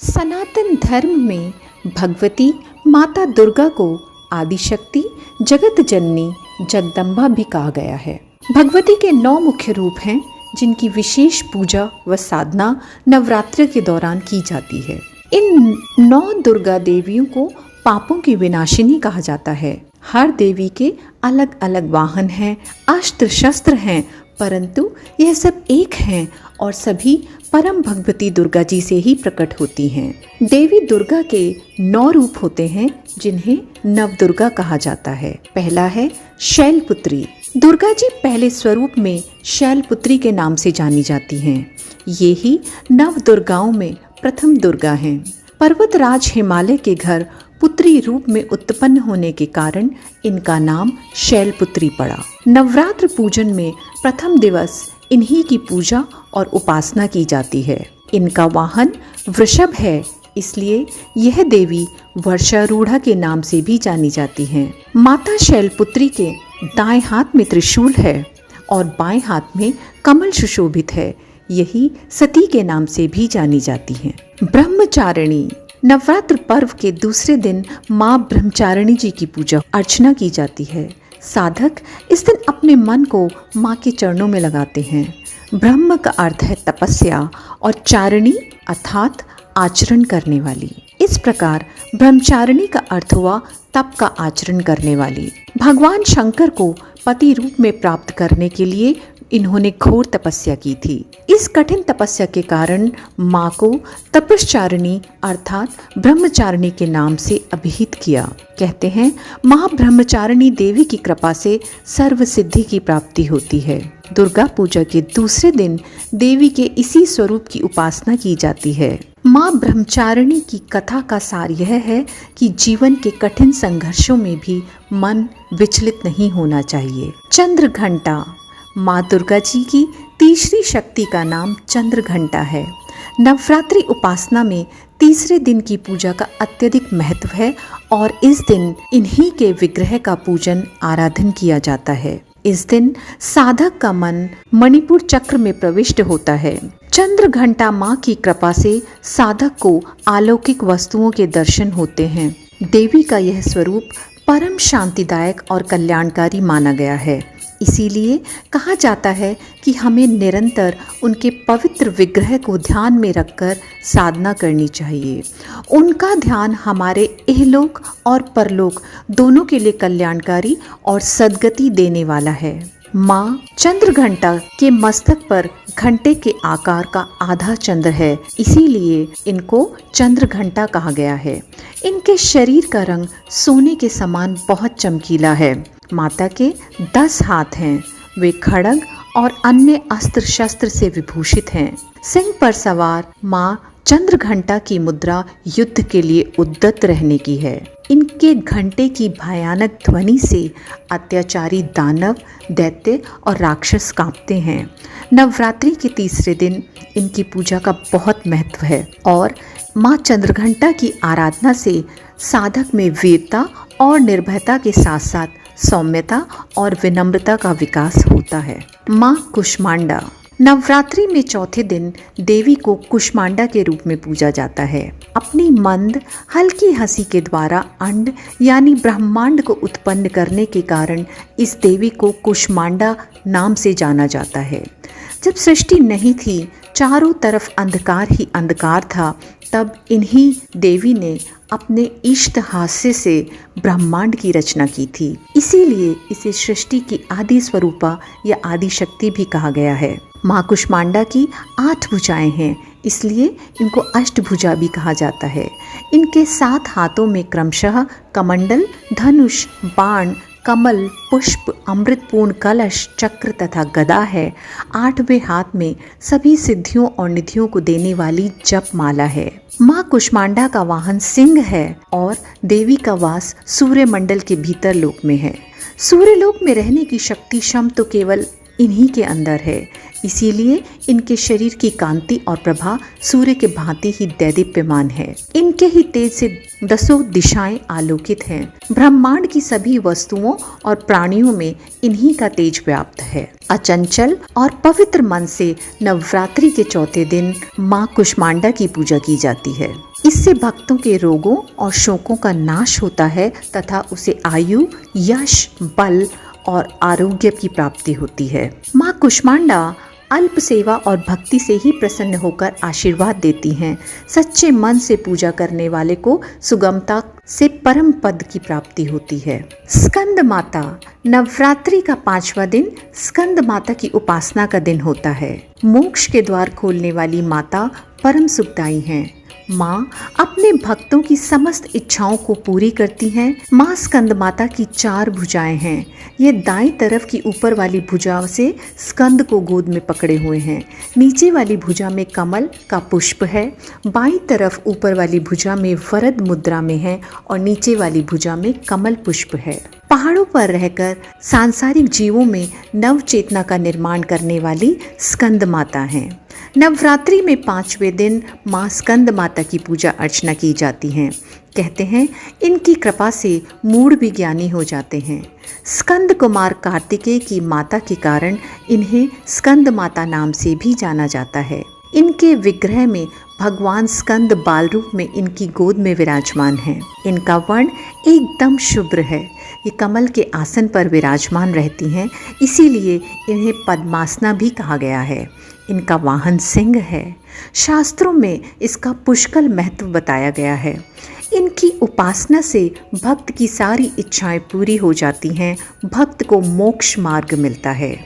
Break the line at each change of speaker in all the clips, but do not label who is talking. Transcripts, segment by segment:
सनातन धर्म में भगवती माता दुर्गा को आदिशक्ति, जगत जननी, जगदम्बा भी कहा गया है। भगवती के 9 मुख्य रूप हैं जिनकी विशेष पूजा व साधना नवरात्र के दौरान की जाती है। इन 9 दुर्गा देवियों को पापों की विनाशिनी कहा जाता है। हर देवी के अलग अलग वाहन हैं, अस्त्र शस्त्र हैं, परंतु यह सब एक हैं और सभी परम भगवती दुर्गा जी से ही प्रकट होती हैं। देवी दुर्गा के 9 रूप होते हैं जिन्हें नव दुर्गा कहा जाता है। पहला है शैलपुत्री। दुर्गा जी पहले स्वरूप में शैलपुत्री के नाम से जानी जाती हैं। ये ही नव दुर्गाओं में प्रथम दुर्गा हैं। पर्वतराज हिमालय के घर पुत्री रूप में उत्पन्न होने के कारण इनका नाम शैलपुत्री पड़ा। नवरात्र पूजन में प्रथम दिवस इन्हीं की पूजा और उपासना की जाती है। इनका वाहन वृषभ है, इसलिए यह देवी वर्षारूढ़ा के नाम से भी जानी जाती हैं। माता शैलपुत्री के दाएं हाथ में त्रिशूल है और बाएं हाथ में कमल सुशोभित है। यही सती के नाम से भी जानी जाती हैं। ब्रह्मचारिणी। नवरात्र पर्व के दूसरे दिन माँ ब्रह्मचारिणी जी की पूजा अर्चना की जाती है। साधक इस दिन अपने मन को माँ के चरणों में लगाते हैं। ब्रह्म का अर्थ है तपस्या और चारिणी अर्थात आचरण करने वाली। इस प्रकार ब्रह्मचारिणी का अर्थ हुआ तप का आचरण करने वाली। भगवान शंकर को पति रूप में प्राप्त करने के लिए इन्होंने घोर तपस्या की थी। इस कठिन तपस्या के कारण माँ को तपश्चारिणी अर्थात ब्रह्मचारिणी के नाम से अभिहित किया। कहते हैं माँ ब्रह्मचारिणी देवी की कृपा से सर्व सिद्धि की प्राप्ति होती है। दुर्गा पूजा के दूसरे दिन देवी के इसी स्वरूप की उपासना की जाती है। माँ ब्रह्मचारिणी की कथा का सार यह है कि जीवन के कठिन संघर्षों में भी मन विचलित नहीं होना चाहिए। चंद्र घंटा। माँ दुर्गा जी की तीसरी शक्ति का नाम चंद्र घंटा है। नवरात्रि उपासना में तीसरे दिन की पूजा का अत्यधिक महत्व है और इस दिन इन्हीं के विग्रह का पूजन आराधन किया जाता है। इस दिन साधक का मन मणिपुर चक्र में प्रविष्ट होता है। चंद्र घंटा माँ की कृपा से साधक को अलौकिक वस्तुओं के दर्शन होते हैं। देवी का यह स्वरूप परम शांतिदायक और कल्याणकारी माना गया है। इसीलिए कहा जाता है कि हमें निरंतर उनके पवित्र विग्रह को ध्यान में रखकर साधना करनी चाहिए। उनका ध्यान हमारे इहलोक और परलोक दोनों के लिए कल्याणकारी और सद्गति देने वाला है। माँ चंद्र घंटा के मस्तक पर घंटे के आकार का आधा चंद्र है, इसीलिए इनको चंद्र घंटा कहा गया है। इनके शरीर का रंग सोने के समान बहुत चमकीला है। माता के 10 हाथ हैं। वे खड्ग और अन्य अस्त्र शस्त्र से विभूषित हैं। सिंह पर सवार माँ चंद्र घंटा की मुद्रा युद्ध के लिए उद्यत रहने की है। इनके घंटे की भयानक ध्वनि से अत्याचारी दानव, दैत्य और राक्षस कांपते हैं। नवरात्रि के तीसरे दिन इनकी पूजा का बहुत महत्व है और माँ चंद्रघंटा की आराधना से साधक में वीरता और निर्भयता के साथ साथ सौम्यता और विनम्रता का विकास होता है। माँ कुष्मांडा। नवरात्रि में चौथे दिन देवी को कुष्मांडा के रूप में पूजा जाता है। अपनी मंद हल्की हंसी के द्वारा अंड यानी ब्रह्मांड को उत्पन्न करने के कारण इस देवी को कुष्मांडा नाम से जाना जाता है। जब सृष्टि नहीं थी, चारों तरफ अंधकार ही अंधकार था, तब इन्हीं देवी ने अपने इष्ट हास्य से ब्रह्मांड की रचना की थी। इसीलिए इसे सृष्टि की आदि स्वरूपा या आदि शक्ति भी कहा गया है। माँ कुष्मांडा की 8 भुजाएं हैं, इसलिए इनको अष्टभुजा भी कहा जाता है। इनके 7 हाथों में क्रमशः कमंडल, धनुष, बाण, कमल, पुष्प, अमृतपूर्ण कलश, चक्र तथा गदा है। 8वें हाथ में सभी सिद्धियों और निधियों को देने वाली जप माला है। माँ कुष्मांडा का वाहन सिंह है और देवी का वास सूर्य मंडल के भीतर लोक में है। सूर्य लोक में रहने की शक्ति क्षम तो केवल इन्हीं के अंदर है। इसीलिए इनके शरीर की कांति और प्रभा सूर्य के भांति ही दैदीप्यमान है। इनके ही तेज से 10 दिशाएं आलोकित हैं। ब्रह्मांड की सभी वस्तुओं और प्राणियों में इन्हीं का तेज व्याप्त है। अचंचल और पवित्र मन से नवरात्रि के चौथे दिन माँ कुष्मांडा की पूजा की जाती है। इससे भक्तों के रोगों और शोकों का नाश होता है तथा उसे आयु, यश, बल और आरोग्य की प्राप्ति होती है। माँ कुष्मांडा अल्प सेवा और भक्ति से ही प्रसन्न होकर आशीर्वाद देती हैं। सच्चे मन से पूजा करने वाले को सुगमता से परम पद की प्राप्ति होती है। स्कंद माता, नवरात्रि का 5वां दिन स्कंद माता की उपासना का दिन होता है। मोक्ष के द्वार खोलने वाली माता परम सुखदायी हैं। माँ अपने भक्तों की समस्त इच्छाओं को पूरी करती हैं। माँ स्कंद माता की 4 भुजाएं हैं। ये दाईं तरफ की ऊपर वाली भुजा से स्कंद को गोद में पकड़े हुए हैं। नीचे वाली भुजा में कमल का पुष्प है। बाईं तरफ ऊपर वाली भुजा में वरद मुद्रा में है और नीचे वाली भुजा में कमल पुष्प है। पहाड़ों पर रहकर सांसारिक जीवों में नव चेतना का निर्माण करने वाली स्कंद माता हैं। नवरात्रि में 5वें दिन माँ स्कंद माता की पूजा अर्चना की जाती है। कहते हैं इनकी कृपा से मूढ़ भी ज्ञानी हो जाते हैं। स्कंद कुमार कार्तिकेय की माता के कारण इन्हें स्कंद माता नाम से भी जाना जाता है। इनके विग्रह में भगवान स्कंद बाल रूप में इनकी गोद में विराजमान हैं। इनका वर्ण एकदम शुभ्र है। ये कमल के आसन पर विराजमान रहती हैं, इसीलिए इन्हें पद्मासना भी कहा गया है। इनका वाहन सिंह है। शास्त्रों में इसका पुष्कल महत्व बताया गया है। इनकी उपासना से भक्त की सारी इच्छाएं पूरी हो जाती हैं। भक्त को मोक्ष मार्ग मिलता है।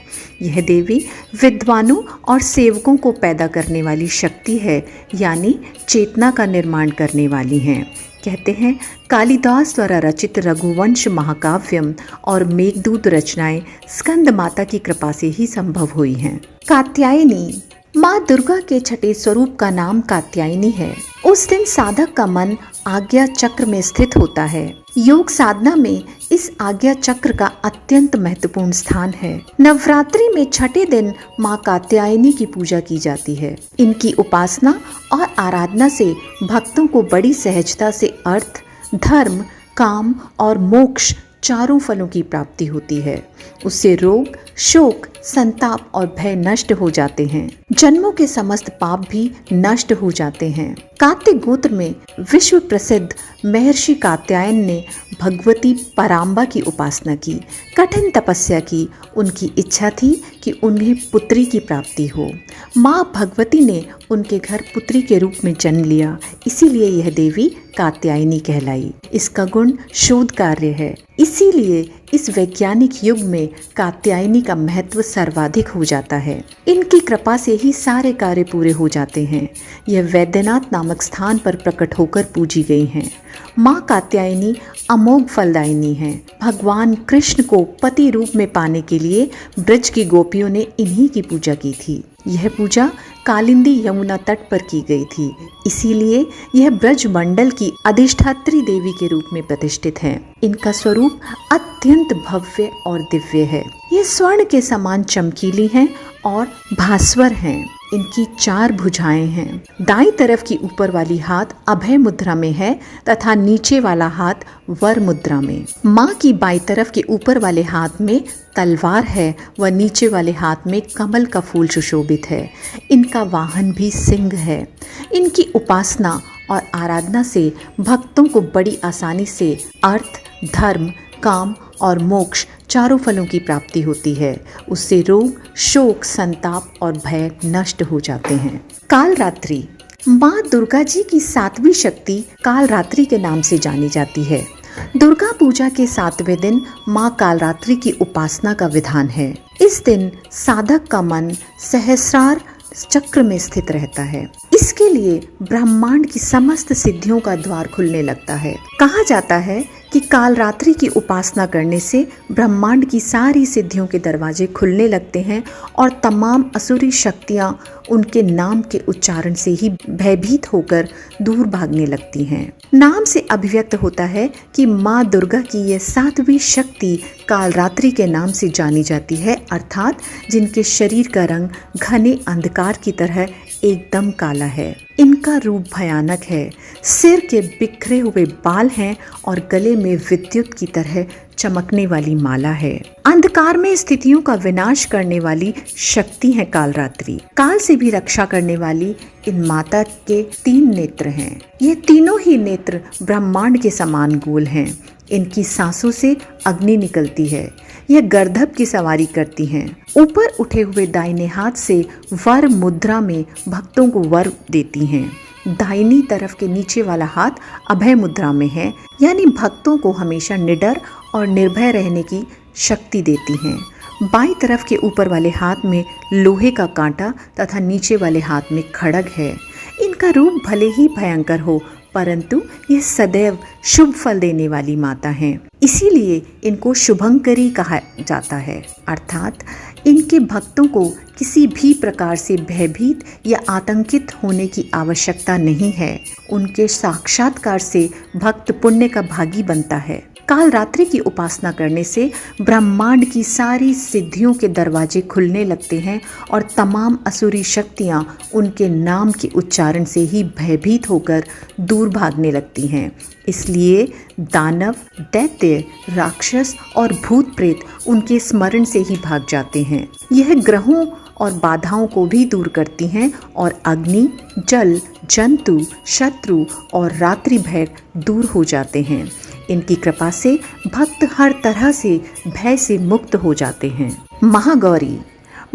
यह देवी विद्वानों और सेवकों को पैदा करने वाली शक्ति है, यानी चेतना का निर्माण करने वाली हैं। कहते हैं कालिदास द्वारा रचित रघुवंश महाकाव्यम और मेघदूत रचनाएं स्कंद माता की कृपा से ही संभव हुई हैं। कात्यायनी, माँ दुर्गा के छठे स्वरूप का नाम कात्यायनी है। उस दिन साधक का मन आज्ञा चक्र में स्थित होता है। योग साधना में इस आज्ञा चक्र का अत्यंत महत्वपूर्ण स्थान है। नवरात्रि में छठे दिन माँ कात्यायनी की पूजा की जाती है। इनकी उपासना और आराधना से भक्तों को बड़ी सहजता से अर्थ, धर्म, काम और मोक्ष चारों फलों की प्राप्ति होती है। उससे रोग, शोक, संताप और भय नष्ट हो जाते हैं। जन्मों के समस्त पाप भी नष्ट हो जाते हैं। कात्य गोत्र में विश्व प्रसिद्ध महर्षि कात्यायन ने भगवती पराम्बा की उपासना की, कठिन तपस्या की। उनकी इच्छा थी कि उन्हें पुत्री की प्राप्ति हो। माँ भगवती ने उनके घर पुत्री के रूप में जन्म लिया, इसीलिए यह देवी कात्यायनी कहलाई। इसका गुण शोध कार्य है, इसीलिए इस वैज्ञानिक युग में कात्यायनी का महत्व सर्वाधिक हो जाता है। इनकी कृपा से ही सारे कार्य पूरे हो जाते हैं। यह वैद्यनाथ नामक स्थान पर प्रकट होकर पूजी गई हैं। माँ कात्यायनी अमोघ फलदायिनी है। भगवान कृष्ण को पति रूप में पाने के लिए ब्रज की गोपियों ने इन्हीं की पूजा की थी। यह पूजा कालिंदी यमुना तट पर की गई थी, इसीलिए यह ब्रज मंडल की अधिष्ठात्री देवी के रूप में प्रतिष्ठित है। इनका स्वरूप अत्यंत भव्य और दिव्य है। ये स्वर्ण के समान चमकीली हैं और भास्वर हैं। इनकी 4 भुजाएं हैं। दाईं तरफ की ऊपर वाली हाथ अभय मुद्रा में है तथा नीचे वाला हाथ वर मुद्रा में। माँ की बाईं तरफ के ऊपर वाले हाथ में तलवार है व नीचे वाले हाथ में कमल का फूल सुशोभित है। इनका वाहन भी सिंह है। इनकी उपासना और आराधना से भक्तों को बड़ी आसानी से अर्थ, धर्म, काम और मोक्ष चारों फलों की प्राप्ति होती है। उससे रोग, शोक, संताप और भय नष्ट हो जाते हैं। कालरात्रि, माँ दुर्गा जी की 7वीं शक्ति कालरात्रि के नाम से जानी जाती है। दुर्गा पूजा के 7वें दिन माँ कालरात्रि की उपासना का विधान है। इस दिन साधक का मन सहस्रार चक्र में स्थित रहता है। इसके लिए ब्रह्मांड की समस्त सिद्धियों का द्वार खुलने लगता है। कहा जाता है कि कालरात्रि की उपासना करने से ब्रह्मांड की सारी सिद्धियों के दरवाजे खुलने लगते हैं और तमाम असुरी शक्तियाँ उनके नाम के उच्चारण से ही भयभीत होकर दूर भागने लगती हैं। नाम से अभिव्यक्त होता है कि माँ दुर्गा की यह 7वीं शक्ति कालरात्रि के नाम से जानी जाती है, अर्थात जिनके शरीर का रंग घने अंधकार की तरह एकदम काला है। इनका रूप भयानक है, सिर के बिखरे हुए बाल हैं और गले में विद्युत की तरह चमकने वाली माला है। अंधकार में स्थितियों का विनाश करने वाली शक्ति है कालरात्रि। काल से भी रक्षा करने वाली इन माता के 3 नेत्र हैं। ये तीनों ही नेत्र ब्रह्मांड के समान गोल हैं। इनकी सांसों से अग्नि निकलती है। यह गर्दभ की सवारी करती हैं। ऊपर उठे हुए दाहिने हाथ से वर मुद्रा में भक्तों को वर देती हैं। दाहिनी तरफ के नीचे वाला हाथ अभय मुद्रा में है, यानी भक्तों को हमेशा निडर और निर्भय रहने की शक्ति देती हैं। बाईं तरफ के ऊपर वाले हाथ में लोहे का कांटा तथा नीचे वाले हाथ में खड्ग है। इनका रूप भले ही भयंकर हो, परंतु ये सदैव शुभ फल देने वाली माता हैं। इसीलिए इनको शुभंकरी कहा जाता है, अर्थात इनके भक्तों को किसी भी प्रकार से भयभीत या आतंकित होने की आवश्यकता नहीं है। उनके साक्षात्कार से भक्त पुण्य का भागी बनता है। कालरात्रि की उपासना करने से ब्रह्मांड की सारी सिद्धियों के दरवाजे खुलने लगते हैं और तमाम असुरी शक्तियाँ उनके नाम के उच्चारण से ही भयभीत होकर दूर भागने लगती हैं। इसलिए दानव, दैत्य, राक्षस और भूत प्रेत उनके स्मरण से ही भाग जाते हैं। यह ग्रहों और बाधाओं को भी दूर करती हैं और अग्नि, जल, जंतु, शत्रु और रात्रि भय दूर हो जाते हैं। इनकी कृपा से भक्त हर तरह से भय से मुक्त हो जाते हैं। महागौरी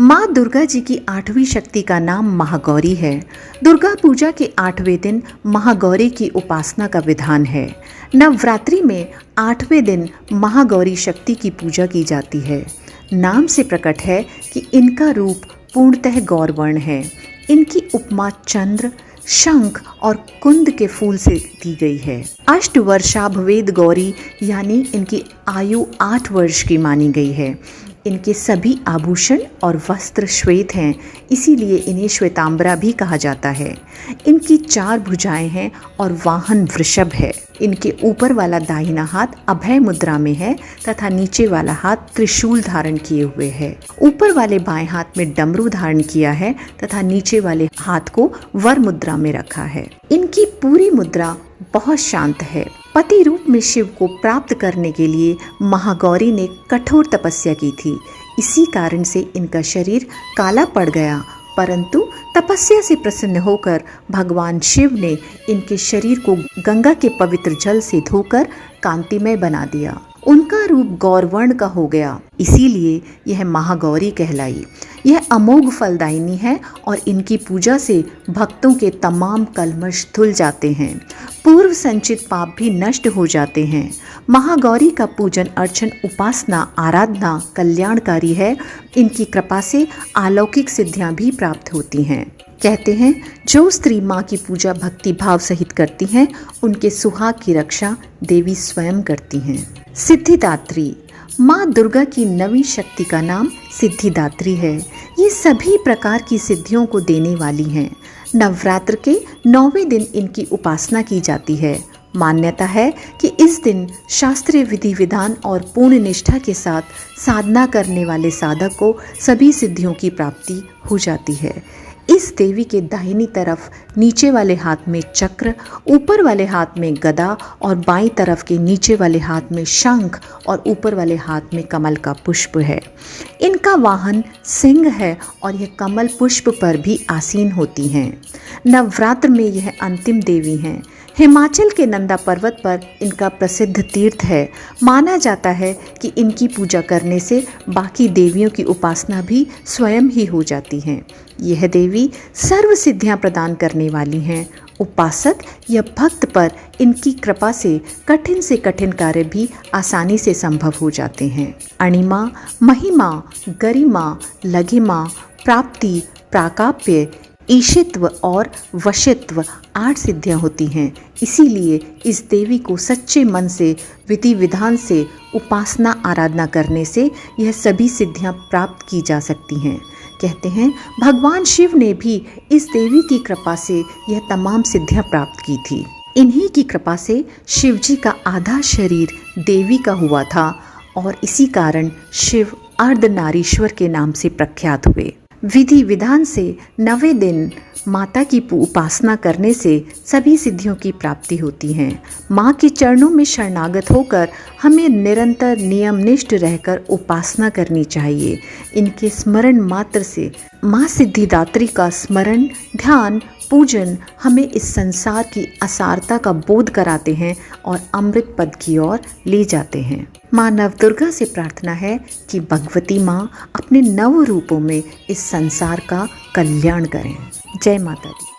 माँ दुर्गा जी की 8वीं शक्ति का नाम महागौरी है। दुर्गा पूजा के 8वें दिन महागौरी की उपासना का विधान है। नवरात्रि में 8वें दिन महागौरी शक्ति की पूजा की जाती है। नाम से प्रकट है कि इनका रूप पूर्णतः गौरवर्ण है। इनकी उपमा चंद्र, शंख और कुंद के फूल से दी गई है। अष्टवर्षाभवेद गौरी यानी इनकी आयु 8 वर्ष की मानी गई है। इनके सभी आभूषण और वस्त्र श्वेत हैं, इसीलिए इन्हें श्वेतांबरा भी कहा जाता है। इनकी 4 भुजाएं हैं और वाहन वृषभ है। इनके ऊपर वाला दाहिना हाथ अभय मुद्रा में है तथा नीचे वाला हाथ त्रिशूल धारण किए हुए है। ऊपर वाले बाएं हाथ में डमरू धारण किया है तथा नीचे वाले हाथ को वर मुद्रा में रखा है। इनकी पूरी मुद्रा बहुत शांत है। पति रूप में शिव को प्राप्त करने के लिए महागौरी ने कठोर तपस्या की थी। इसी कारण से इनका शरीर काला पड़ गया, परंतु तपस्या से प्रसन्न होकर भगवान शिव ने इनके शरीर को गंगा के पवित्र जल से धोकर कांतिमय बना दिया। उनका रूप गौरवर्ण का हो गया, इसीलिए यह महागौरी कहलाई। यह अमोघ फलदायिनी है और इनकी पूजा से भक्तों के तमाम कलमश धुल जाते हैं। पूर्व संचित पाप भी नष्ट हो जाते हैं। महागौरी का पूजन अर्चन, उपासना, आराधना कल्याणकारी है। इनकी कृपा से अलौकिक सिद्धियां भी प्राप्त होती हैं। कहते हैं जो स्त्री माँ की पूजा भक्ति भाव सहित करती हैं, उनके सुहाग की रक्षा देवी स्वयं करती हैं। सिद्धिदात्री माँ दुर्गा की 9वीं शक्ति का नाम सिद्धिदात्री है। ये सभी प्रकार की सिद्धियों को देने वाली हैं। नवरात्र के 9वें दिन इनकी उपासना की जाती है। मान्यता है कि इस दिन शास्त्रीय विधि विधान और पूर्ण निष्ठा के साथ साधना करने वाले साधक को सभी सिद्धियों की प्राप्ति हो जाती है। इस देवी के दाहिनी तरफ नीचे वाले हाथ में चक्र, ऊपर वाले हाथ में गदा और बाईं तरफ के नीचे वाले हाथ में शंख और ऊपर वाले हाथ में कमल का पुष्प है। इनका वाहन सिंह है और यह कमल पुष्प पर भी आसीन होती हैं। नवरात्र में यह अंतिम देवी हैं। हिमाचल के नंदा पर्वत पर इनका प्रसिद्ध तीर्थ है। माना जाता है कि इनकी पूजा करने से बाकी देवियों की उपासना भी स्वयं ही हो जाती हैं। यह देवी सर्व सिद्धियां प्रदान करने वाली हैं। उपासक या भक्त पर इनकी कृपा से कठिन कार्य भी आसानी से संभव हो जाते हैं। अणिमा, महिमा, गरिमा, लघिमा, प्राप्ति, प्राकाप्य, ईशित्व और वशित्व 8 सिद्धियां होती हैं। इसीलिए इस देवी को सच्चे मन से, विधि विधान से उपासना आराधना करने से यह सभी सिद्धियां प्राप्त की जा सकती हैं। कहते हैं भगवान शिव ने भी इस देवी की कृपा से यह तमाम सिद्धियां प्राप्त की थी। इन्हीं की कृपा से शिव जी का आधा शरीर देवी का हुआ था और इसी कारण शिव अर्धनारीश्वर के नाम से प्रख्यात हुए। विधि विधान से 90 दिन माता की उपासना करने से सभी सिद्धियों की प्राप्ति होती है। माँ के चरणों में शरणागत होकर हमें निरंतर नियमनिष्ठ रहकर उपासना करनी चाहिए। इनके स्मरण मात्र से माँ सिद्धिदात्री का स्मरण, ध्यान, पूजन हमें इस संसार की असारता का बोध कराते हैं और अमृत पद की ओर ले जाते हैं। माँ नवदुर्गा से प्रार्थना है कि भगवती माँ अपने 9 रूपों में इस संसार का कल्याण करें। जय माता दी।